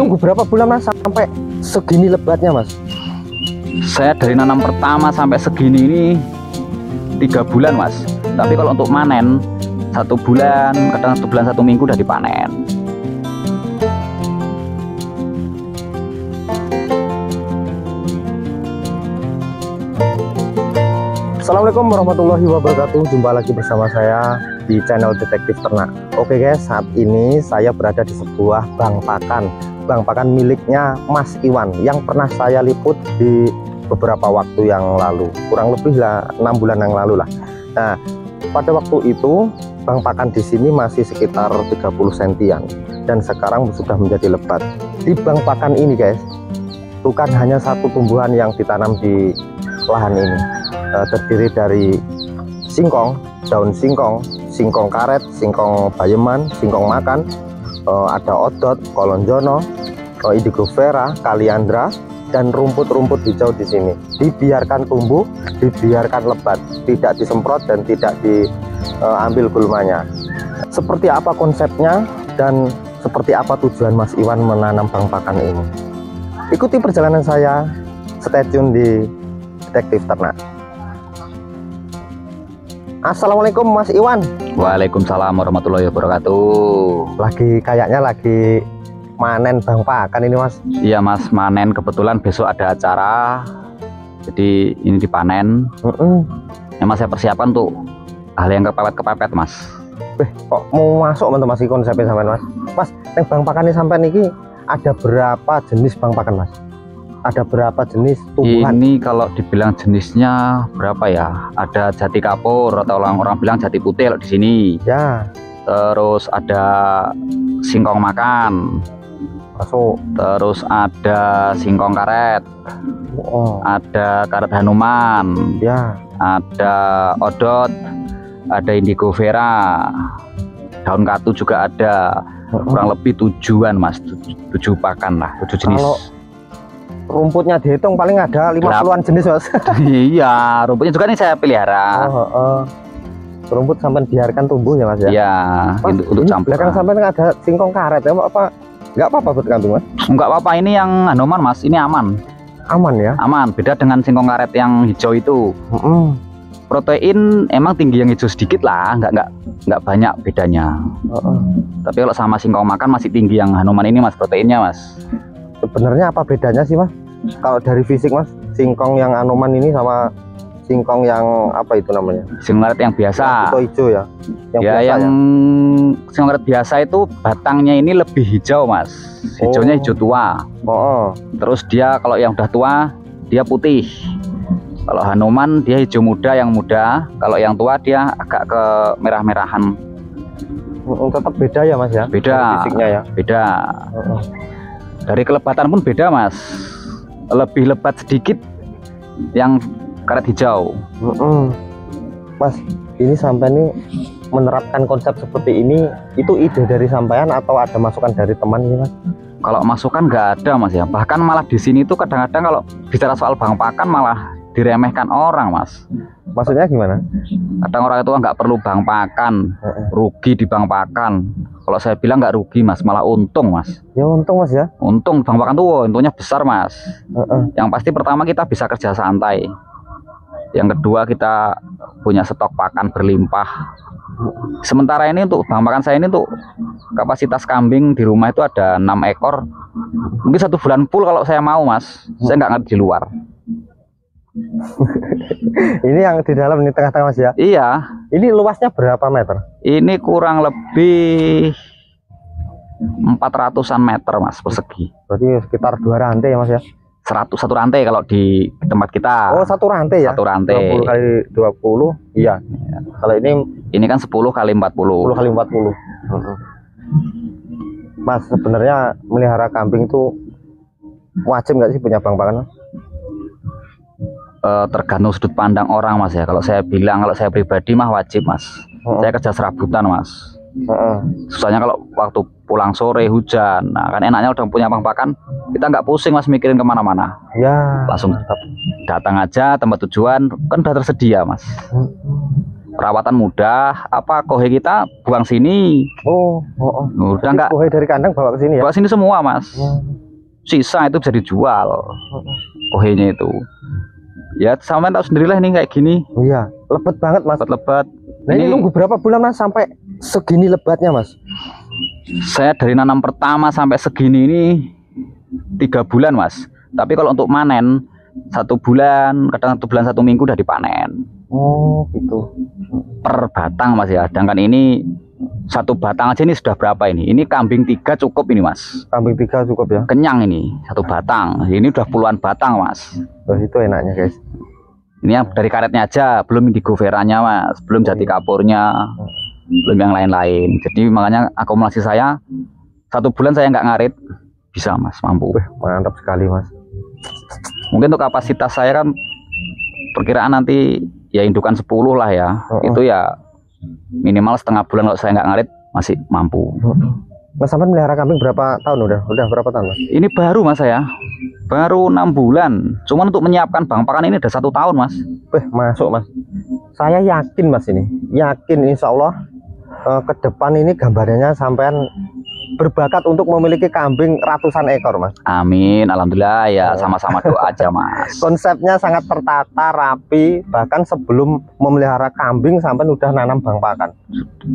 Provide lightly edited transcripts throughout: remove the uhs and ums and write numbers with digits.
Tunggu berapa bulan mas sampai segini lebatnya mas? Saya dari nanam pertama sampai segini ini 3 bulan mas. Tapi kalau untuk manen 1 bulan, kadang 1 bulan 1 minggu udah dipanen. Assalamualaikum warahmatullahi wabarakatuh. Jumpa lagi bersama saya di channel Detektif Ternak. Oke guys, saat ini saya berada di sebuah bang pakan miliknya Mas Iwan yang pernah saya liput di beberapa waktu yang lalu, kurang lebih 6 bulan yang lalu lah. Nah, pada waktu itu bang pakan di sini masih sekitar 30 sentian dan sekarang sudah menjadi lebat. Di bang pakan ini guys, bukan hanya satu tumbuhan yang ditanam di lahan ini, terdiri dari singkong, daun singkong, singkong karet, singkong bayeman, singkong makan, ada odot, kolonjono, indigo vera, kaliandra, dan rumput-rumput hijau di sini. Dibiarkan tumbuh, dibiarkan lebat, tidak disemprot dan tidak diambil gulmanya. Seperti apa konsepnya dan seperti apa tujuan Mas Iwan menanam bang pakan ini? Ikuti perjalanan saya, stay tune di Detektif Ternak. Assalamualaikum Mas Iwan. Waalaikumsalam warahmatullahi wabarakatuh. Kayaknya lagi manen bang pakan ini mas? Iya mas, manen. Kebetulan besok ada acara, jadi ini dipanen. Yang mas saya persiapan tuh hal yang kepepet mas. Kok mau masuk teman mas konsepnya sampai mas? Mas, yang bang pakan ini sampai niki ada berapa jenis bang pakan mas? Ada berapa jenis tumbuhan? Ini kalau dibilang jenisnya berapa ya? Ada jati kapur atau orang bilang jati putih kalau di sini. Ya. Terus ada singkong makan. Masuk. Terus ada singkong karet. Ada karet Hanuman. Ya. Ada odot. Ada indigo vera. Daun katu juga ada. Kurang lebih 7-an mas. 7 pakan lah, 7 jenis. Kalau rumputnya dihitung paling ada 50-an jenis mas. Iya, rumputnya juga nih saya pelihara. Rumput sampai biarkan tumbuh ya mas ya? Iya, untuk campur. Belakang sampai ada singkong karet ya apa? Nggak apa-apa buat kambing mas? Nggak apa-apa, ini yang Hanuman mas, ini aman. Aman ya? Aman, beda dengan singkong karet yang hijau itu. Protein emang tinggi yang hijau sedikit lah, nggak banyak bedanya. Tapi kalau sama singkong makan masih tinggi yang Hanuman ini mas, proteinnya mas. Sebenarnya apa bedanya sih mas? Kalau dari fisik mas, singkong yang Hanuman ini sama singkong yang apa itu namanya? Singkong karet yang biasa. Hijau ya? Yang singkong karet biasa itu batangnya ini lebih hijau mas. Hijaunya hijau tua. Terus dia kalau yang udah tua dia putih. Kalau Hanuman dia hijau muda yang muda. Kalau yang tua dia agak ke merah-merahan. Tetap beda ya mas ya? Beda. Fisiknya ya? Beda. Dari kelebatan pun beda mas, lebih lebat sedikit yang karet hijau. Mas, ini sampai nih menerapkan konsep seperti ini, itu ide dari sampean atau ada masukan dari teman ini mas? Kalau masukan nggak ada mas ya, bahkan malah di sini tuh kadang-kadang kalau bicara soal bang pakan malah diremehkan orang mas. Maksudnya gimana? Kadang orang itu nggak perlu bang pakan, rugi di bang pakan. Kalau saya bilang nggak rugi mas, malah untung mas. Ya untung mas ya. Untung bang pakan tuh untungnya besar mas. Yang pasti pertama kita bisa kerja santai. Yang kedua kita punya stok pakan berlimpah. Sementara ini untuk bang pakan saya ini tuh kapasitas kambing di rumah itu ada 6 ekor. Mungkin 1 bulan full kalau saya mau mas. Saya nggak ngerti di luar. Ini yang di dalam ini tengah-tengah mas ya? Iya. Ini luasnya berapa meter? Ini kurang lebih 400-an meter mas persegi. Berarti sekitar 2 rantai ya mas ya? 100 satu rantai kalau di tempat kita. Oh 1 rantai ya? 1 rantai. 20 kali 20. Iya. Kalau ini kan 10 kali 40. 10 kali 40. Mas sebenarnya melihara kambing itu wajib nggak sih punya bang pakan? Tergantung sudut pandang orang mas ya. Kalau saya bilang, kalau saya pribadi mah wajib mas. Saya kerja serabutan mas. Susahnya kalau waktu pulang sore hujan. Nah kan enaknya udah punya bang pakan, kita nggak pusing mas mikirin kemana-mana. Ya. Langsung datang aja tempat tujuan kan udah tersedia mas. perawatan mudah. Apa kohe kita buang sini. Udah enggak. Kohe dari kandang bawa ke sini ya? Bawa sini semua, Mas. Sisa itu bisa dijual. Kohenya itu. Ya sama tahu sendirilah ini kayak gini. Iya, lebat banget Mas. Lebat. Nah, ini nunggu berapa bulan Mas sampai segini lebatnya Mas? Saya dari nanam pertama sampai segini ini 3 bulan Mas. Tapi kalau untuk manen 1 bulan, kadang 1 bulan 1 minggu udah dipanen. Oh gitu. Per batang Mas ya. Sedangkan ini 1 batang aja ini sudah berapa ini? Ini kambing 3 cukup ini Mas. Kambing 3 cukup ya? Kenyang ini 1 batang. Ini udah puluhan batang Mas. Oh, itu enaknya guys. Ini yang dari karetnya aja, belum indigo veranya Mas, belum jati kapurnya, belum yang lain-lain. Jadi makanya akumulasi saya 1 bulan saya nggak ngarit bisa Mas, mampu. Mantap sekali Mas. Mungkin untuk kapasitas saya kan perkiraan nanti ya indukan 10 lah ya. Itu ya minimal setengah bulan kalau saya nggak ngarit masih mampu. Mas sampai melihara kambing berapa tahun udah berapa tahun Mas? Ini baru Mas saya. Baru 6 bulan. Cuman untuk menyiapkan bang pakan ini udah 1 tahun Mas. Masuk Mas. Saya yakin Mas ini. Yakin insya Allah ke depan ini gambarannya sampean berbakat untuk memiliki kambing ratusan ekor Mas. Amin, alhamdulillah ya, sama-sama doa aja Mas. Konsepnya sangat tertata, rapi, bahkan sebelum memelihara kambing sampai udah nanam bang pakan.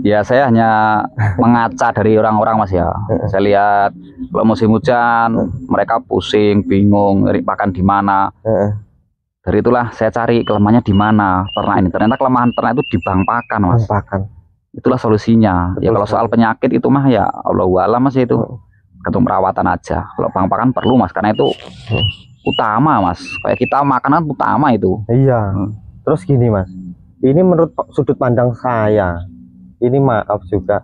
Ya saya hanya mengaca dari orang-orang Mas ya. Saya lihat kalau musim hujan mereka pusing, bingung nyari pakan di mana. Dari itulah saya cari kelemahannya di mana ternak ini. Ternyata kelemahan ternak itu di bang pakan Mas. Bang pakan. Itulah solusinya. Betul, ya kalau soal penyakit itu mah ya Allahu a'lam Mas itu. Gantung perawatan aja. Kalau bang pakan perlu Mas karena itu utama Mas. Kayak kita makanan utama itu. Iya. Terus gini Mas. Ini menurut sudut pandang saya. Ini maaf juga.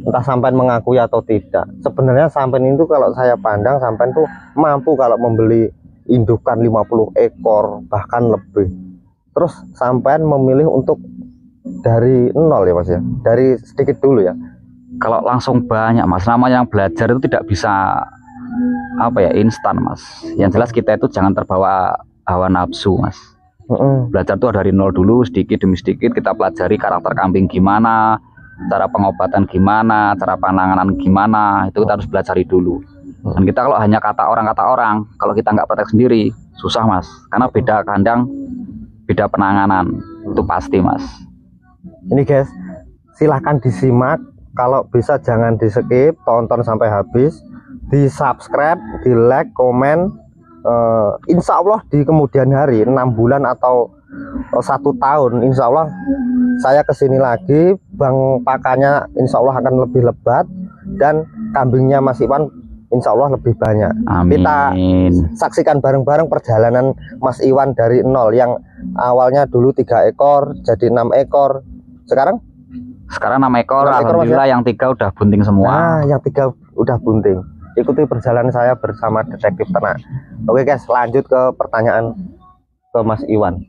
Entah sampean mengakui atau tidak. Sebenarnya sampean itu kalau saya pandang sampean tuh mampu kalau membeli indukan 50 ekor bahkan lebih. Terus sampean memilih untuk dari nol ya Mas ya, dari sedikit dulu ya. Kalau langsung banyak Mas, namanya yang belajar itu tidak bisa apa ya instan Mas. Yang jelas kita itu jangan terbawa hawa nafsu Mas. Belajar tuh dari nol dulu, sedikit demi sedikit kita pelajari karakter kambing gimana, cara pengobatan gimana, cara penanganan gimana, itu kita harus pelajari dulu. Dan kita kalau hanya kata orang, kalau kita nggak praktek sendiri susah Mas, karena beda kandang, beda penanganan, itu pasti Mas. Ini guys, silahkan disimak, kalau bisa jangan di skip, tonton sampai habis, di subscribe, di like, komen. Insya Allah di kemudian hari 6 bulan atau 1 tahun insya Allah saya kesini lagi, bang pakannya insya Allah akan lebih lebat dan kambingnya Mas Iwan insya Allah lebih banyak. Amin. Kita saksikan bareng-bareng perjalanan Mas Iwan dari nol yang awalnya dulu 3 ekor jadi 6 ekor, sekarang 6 ekor, alhamdulillah ya? Yang 3 udah bunting semua. Nah, yang 3 udah bunting. Ikuti perjalanan saya bersama Detektif Ternak. Oke guys, lanjut ke pertanyaan ke Mas Iwan.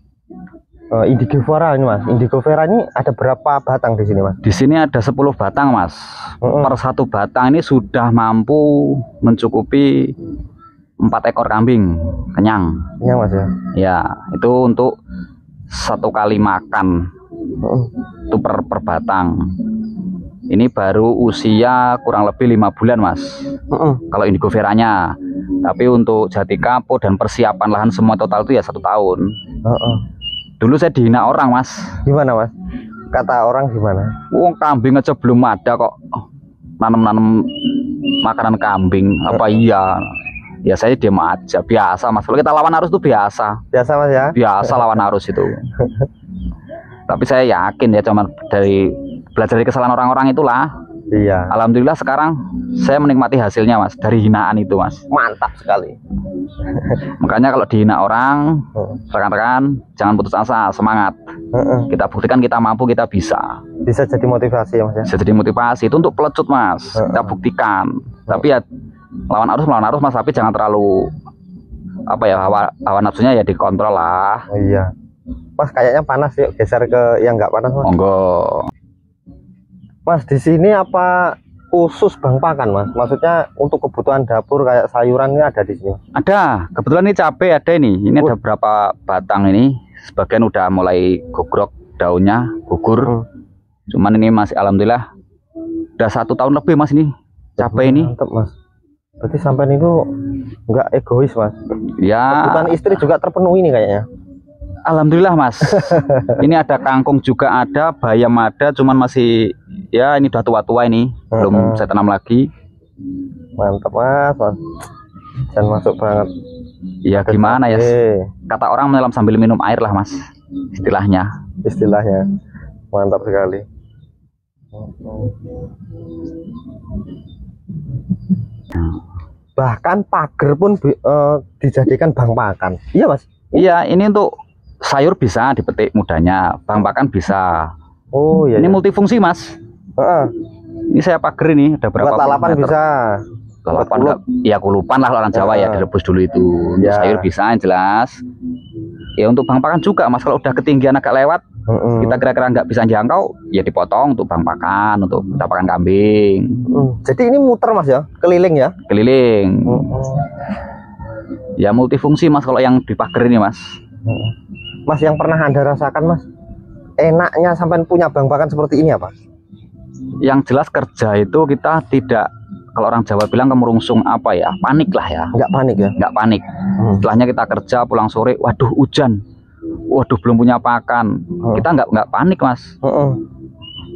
Indigo Vera ini Mas, Indigo Vera ini ada berapa batang di sini Mas? Di sini ada 10 batang Mas. Per 1 batang ini sudah mampu mencukupi 4 ekor kambing kenyang. Kenyang Mas ya? Ya, itu untuk 1 kali makan. Itu per batang. Ini baru usia kurang lebih 5 bulan Mas. Kalau Indigo Veranya. Tapi untuk jati kapur dan persiapan lahan semua total itu ya 1 tahun. Dulu saya dihina orang Mas. Gimana Mas? Kata orang gimana? Wong kambing aja belum ada kok nanam-nanam makanan kambing. Apa iya? Ya saya diam aja, biasa Mas. Kalau kita lawan arus itu biasa. Biasa Mas ya? Biasa lawan arus itu. Tapi saya yakin ya cuma dari belajar dari kesalahan orang-orang itulah. Iya. Alhamdulillah sekarang saya menikmati hasilnya Mas, dari hinaan itu Mas. Mantap sekali. Makanya kalau dihina orang, rekan-rekan jangan putus asa, semangat. Kita buktikan kita mampu, kita bisa. Bisa jadi motivasi ya Mas ya? Bisa jadi motivasi, itu untuk pelecut Mas. Kita buktikan. Tapi ya lawan arus Mas, tapi jangan terlalu apa ya, hawa nafsunya ya dikontrol lah. Oh, iya. Mas kayaknya panas, yuk geser ke yang nggak panas Mas. Monggo. Mas di sini apa khusus bang pakan Mas? Maksudnya untuk kebutuhan dapur kayak sayuran ini ada di sini? Ada, kebetulan ini cabai ada ini. Ini ada berapa batang ini? sebagian udah mulai gogrok daunnya, gugur. Cuman ini masih alhamdulillah udah 1 tahun lebih mas ini capek ini. Mantap mas. Berarti sampai itu nggak egois mas. Ya. Kebutuhan istri juga terpenuhi nih kayaknya. Alhamdulillah mas. Ini ada kangkung juga ada, bayam ada, cuman masih ya ini udah tua-tua ini, belum saya tanam lagi. Mantap mas. Dan masuk banget. Ya gimana ya? Kata orang menyelam sambil minum air lah mas, istilahnya. Mantap sekali. Bahkan pagar pun dijadikan bang pakan. Iya mas. Iya, ini untuk sayur bisa dipetik mudanya, bang pakan bisa. Oh iya. Ini multifungsi mas. Ini saya pagar ini ada berapa? Lalapan bisa. Lalapan enggak? Ya kulupan lah orang Jawa ya, direbus dulu itu. Untuk sayur bisa yang jelas. Ya untuk bang pakan juga mas, kalau udah ketinggian agak lewat, kita kira-kira nggak bisa jangkau, ya dipotong untuk bang pakan, untuk kita pakan kambing. Jadi ini muter mas ya, keliling ya? Keliling. Ya multifungsi mas kalau yang di pagar ini mas. Mas yang pernah anda rasakan mas, enaknya sampai punya bang pakan seperti ini apa? Yang jelas kerja itu kita tidak, kalau orang Jawa bilang kemerungsung apa ya, panik lah ya. Nggak panik ya? Nggak panik. Setelahnya kita kerja pulang sore, waduh hujan, waduh belum punya pakan, kita nggak panik mas.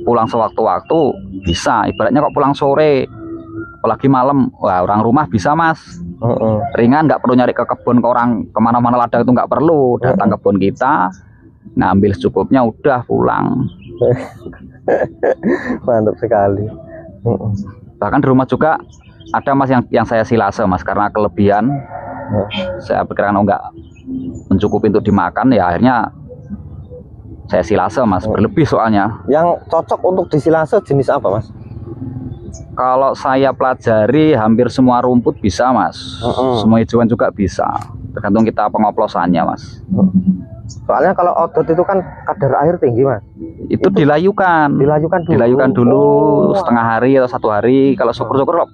Pulang sewaktu-waktu bisa, ibaratnya kok pulang sore apalagi malam, wah orang rumah bisa mas. Ringan, nggak perlu nyari ke kebun, ke orang kemana-mana ladang itu nggak perlu, datang kebun kita ngambil secukupnya udah pulang. Mantap sekali. Bahkan di rumah juga ada mas yang saya silase mas, karena kelebihan saya pikirkan nggak mencukupi untuk dimakan, ya akhirnya saya silase mas, berlebih soalnya. Yang cocok untuk disilase jenis apa mas? Kalau saya pelajari hampir semua rumput bisa mas, semua hijauan juga bisa, tergantung kita pengoplosannya mas. Soalnya kalau odot itu kan kadar air tinggi mas. Itu dilayukan dulu setengah hari atau 1 hari. Kalau syukur-syukur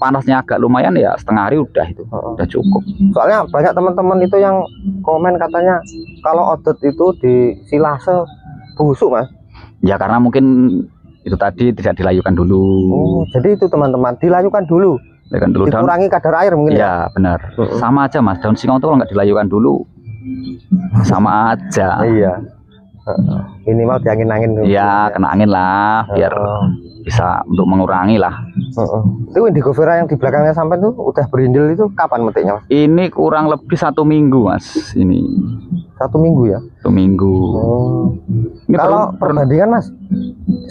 panasnya agak lumayan ya setengah hari udah itu udah cukup. Soalnya banyak teman-teman itu yang komen katanya kalau odot itu disilase busuk mas. Ya karena mungkin itu tadi tidak dilayukan dulu. Jadi itu teman-teman dilayukan dulu. Dikurangi kadar air mungkin ya. Benar. Sama aja mas, daun singkong itu kalau nggak dilayukan dulu sama aja. Iya. Minimal diangin-angin dulu. Iya, kena angin lah biar bisa untuk mengurangi lah. Itu indigo vera yang di belakangnya sampai tuh udah berindil itu kapan metiknya mas? Ini kurang lebih 1 minggu mas. Ini 1 minggu ya? 1 minggu. Ini kalau perbandingan mas,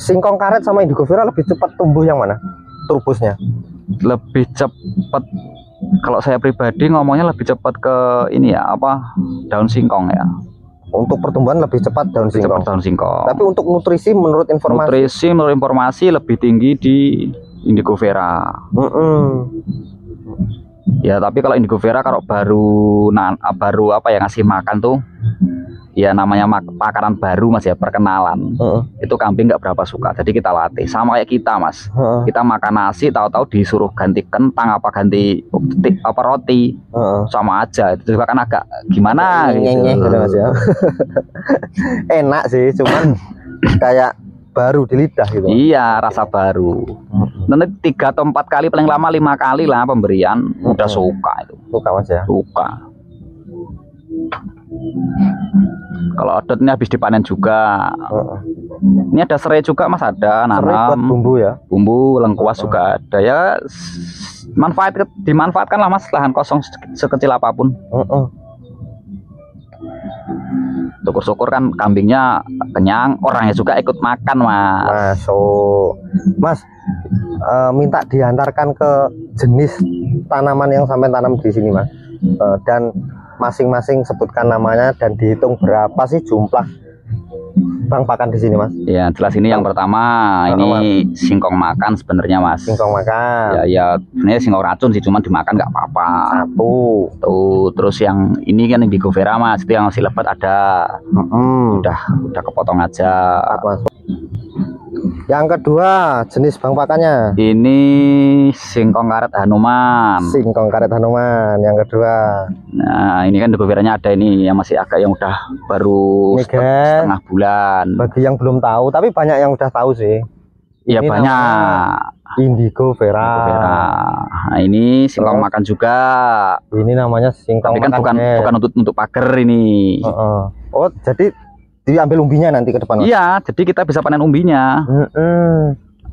singkong karet sama indigo vera lebih cepat tumbuh yang mana? Turbusnya? Lebih cepat, kalau saya pribadi ngomongnya lebih cepat ke ini ya, apa, daun singkong ya. Untuk pertumbuhan lebih cepat daun singkong. Tapi untuk nutrisi menurut informasi lebih tinggi di indigo vera. Ya tapi kalau indigo vera kalau baru apa ya ngasih makan tuh, ya namanya pakaran baru mas ya, perkenalan. Itu kambing nggak berapa suka, jadi kita latih sama kayak kita mas. Kita makan nasi tahu-tahu disuruh ganti kentang apa ganti apa roti, sama aja. Itu juga kan agak gimana gitu mas ya. Enak sih, cuman kayak baru di lidah gitu. Iya, rasa baru. Nanti 3 atau 4 kali, paling lama 5 kali lah pemberian, udah suka itu. Suka mas ya. Suka. Kalau odot ini habis dipanen juga. Ini ada serai juga mas, ada nanam. Serai buat bumbu ya. Bumbu lengkuas juga ada ya. Dimanfaatkan lah mas, lahan kosong sekecil apapun. Syukur-syukur kan kambingnya kenyang, orangnya juga ikut makan mas. Mas, minta diantarkan ke jenis tanaman yang sampai tanam di sini mas, dan masing-masing sebutkan namanya dan dihitung berapa sih jumlah bang pakan di sini mas. Ya jelas ini yang pertama ini singkong makan sebenarnya mas. Singkong makan. Ya sebenarnya singkong racun sih, cuman dimakan nggak apa-apa. Tuh terus yang ini kan indigo vera mas, itu yang masih lebat ada. Udah kepotong aja. Yang kedua, jenis bang pakannya. Ini singkong karet Hanuman. Singkong karet Hanuman yang kedua. Nah, ini kan beberanya ada ini yang masih agak yang udah baru Ini, guys, setengah bulan. Bagi yang belum tahu, tapi banyak yang udah tahu sih. Iya, Ini banyak. Indigo Vera. Nah, ini singkong Terus, makan juga. ini namanya singkong Tapi kan makan, guys. bukan untuk pagar ini. Oh, jadi diambil umbinya nanti ke depan, Mas? Iya, jadi kita bisa panen umbinya.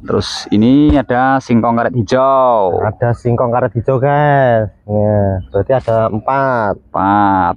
Terus ini ada singkong karet hijau. Ada singkong karet hijau, guys. Ya, berarti ada 4. 4.